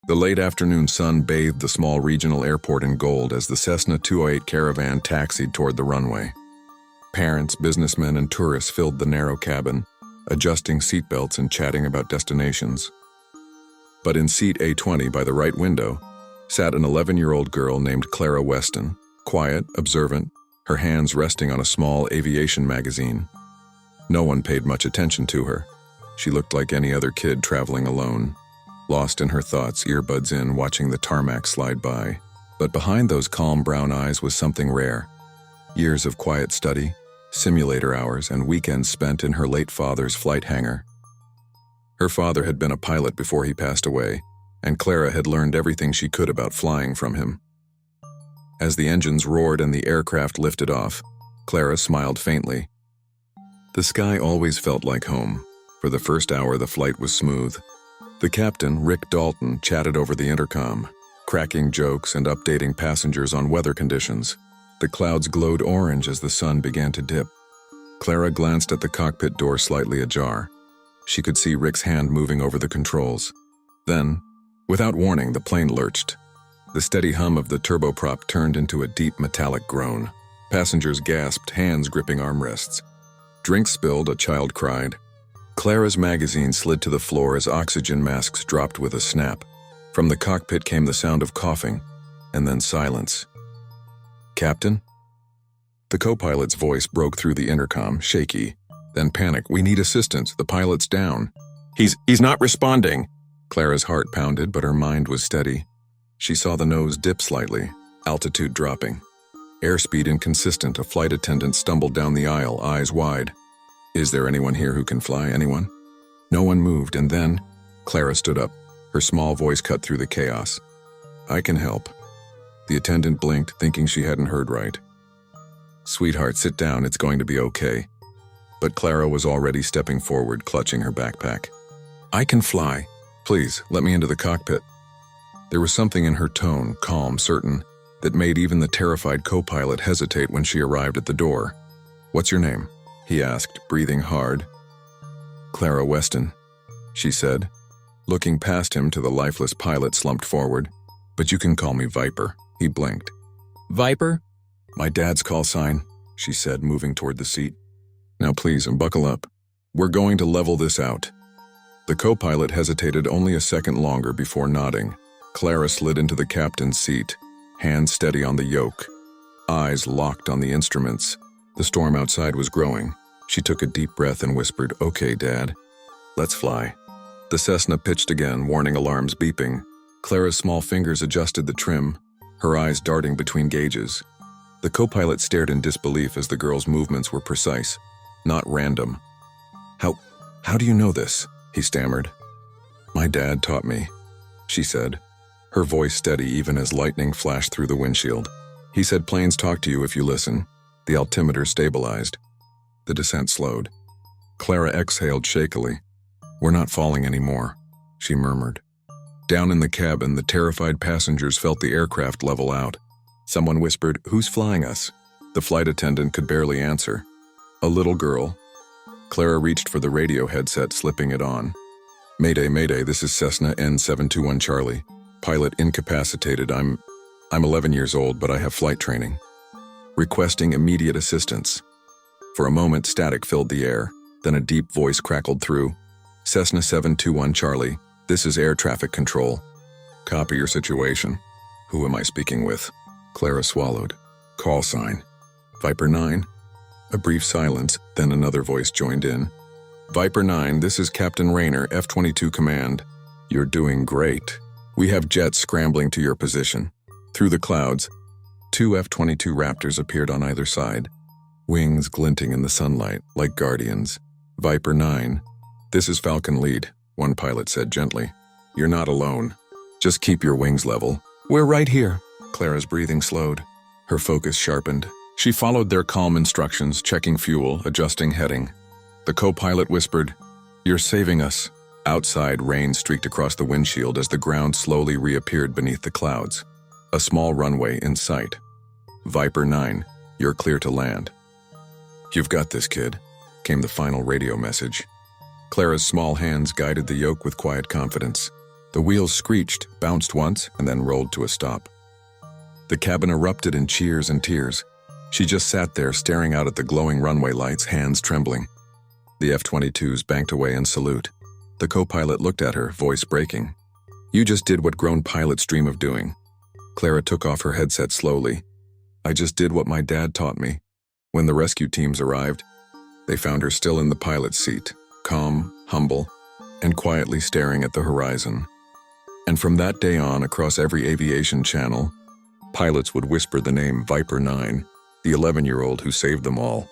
The late afternoon sun bathed the small regional airport in gold as the Cessna 208 Caravan taxied toward the runway. Parents, businessmen, and tourists filled the narrow cabin, adjusting seatbelts and chatting about destinations. But in seat A20 by the right window sat an 11-year-old girl named Clara Weston, quiet, observant, her hands resting on a small aviation magazine. No one paid much attention to her. She looked like any other kid traveling alone, lost in her thoughts, earbuds in, watching the tarmac slide by. But behind those calm brown eyes was something rare. Years of quiet study, simulator hours, and weekends spent in her late father's flight hangar. Her father had been a pilot before he passed away, and Clara had learned everything she could about flying from him. As the engines roared and the aircraft lifted off, Clara smiled faintly. The sky always felt like home. For the first hour, the flight was smooth. The captain, Rick Dalton, chatted over the intercom, cracking jokes and updating passengers on weather conditions. The clouds glowed orange as the sun began to dip. Clara glanced at the cockpit door slightly ajar. She could see Rick's hand moving over the controls. Then, without warning, the plane lurched. The steady hum of the turboprop turned into a deep metallic groan. Passengers gasped, hands gripping armrests. Drinks spilled, a child cried. Clara's magazine slid to the floor as oxygen masks dropped with a snap. From the cockpit came the sound of coughing, and then silence. "Captain?" The co-pilot's voice broke through the intercom, shaky. Then panic. "We need assistance. The pilot's down." He's not responding." Clara's heart pounded, but her mind was steady. She saw the nose dip slightly, altitude dropping. Airspeed inconsistent. A flight attendant stumbled down the aisle, eyes wide. "Is there anyone here who can fly? Anyone?" No one moved, and then Clara stood up. Her small voice cut through the chaos. "I can help." The attendant blinked, thinking she hadn't heard right. "Sweetheart, sit down. It's going to be okay." But Clara was already stepping forward, clutching her backpack. "I can fly. Please, let me into the cockpit." There was something in her tone, calm, certain, that made even the terrified co-pilot hesitate when she arrived at the door. "What's your name?" he asked, breathing hard. "Clara Weston," she said. Looking past him to the lifeless pilot slumped forward. "But you can call me Viper." He blinked. Viper? "My dad's call sign," she said, moving toward the seat. "Now please, buckle up. We're going to level this out." The co-pilot hesitated only a second longer before nodding. Clara slid into the captain's seat, hands steady on the yoke, eyes locked on the instruments. The storm outside was growing. She took a deep breath and whispered, "Okay, Dad. Let's fly." The Cessna pitched again, warning alarms beeping. Clara's small fingers adjusted the trim, her eyes darting between gauges. The co-pilot stared in disbelief as the girl's movements were precise, not random. How do you know this?" he stammered. "My dad taught me," she said, her voice steady even as lightning flashed through the windshield. "He said planes talk to you if you listen." The altimeter stabilized. The descent slowed. Clara exhaled shakily. "We're not falling anymore," she murmured. Down in the cabin, the terrified passengers felt the aircraft level out. Someone whispered, "Who's flying us?" The flight attendant could barely answer. "A little girl." Clara reached for the radio headset, slipping it on. "Mayday, mayday, this is Cessna N721 Charlie. Pilot incapacitated. I'm 11 years old, but I have flight training. Requesting immediate assistance." For a moment, static filled the air. Then a deep voice crackled through. "Cessna 721 Charlie, this is air traffic control. Copy your situation." "Who am I speaking with?" Clara swallowed. "Call sign." "Viper 9. A brief silence, then another voice joined in. "Viper 9, this is Captain Rayner, F-22 Command. You're doing great. We have jets scrambling to your position." Through the clouds, 2 F-22 Raptors appeared on either side, wings glinting in the sunlight like guardians. "Viper 9, this is Falcon Lead," one pilot said gently. "You're not alone. Just keep your wings level." "We're right here." Clara's breathing slowed. Her focus sharpened. She followed their calm instructions, checking fuel, adjusting heading. The co-pilot whispered, "You're saving us." Outside, rain streaked across the windshield as the ground slowly reappeared beneath the clouds. A small runway in sight. "Viper 9, you're clear to land." "You've got this, kid," came the final radio message. Clara's small hands guided the yoke with quiet confidence. The wheels screeched, bounced once, and then rolled to a stop. The cabin erupted in cheers and tears. She just sat there staring out at the glowing runway lights, hands trembling. The F-22s banked away in salute. The co-pilot looked at her, voice breaking. "You just did what grown pilots dream of doing." Clara took off her headset slowly. "I just did what my dad taught me." When the rescue teams arrived, they found her still in the pilot's seat, calm, humble, and quietly staring at the horizon. And from that day on, across every aviation channel, pilots would whisper the name Viper 9, the 11-year-old who saved them all.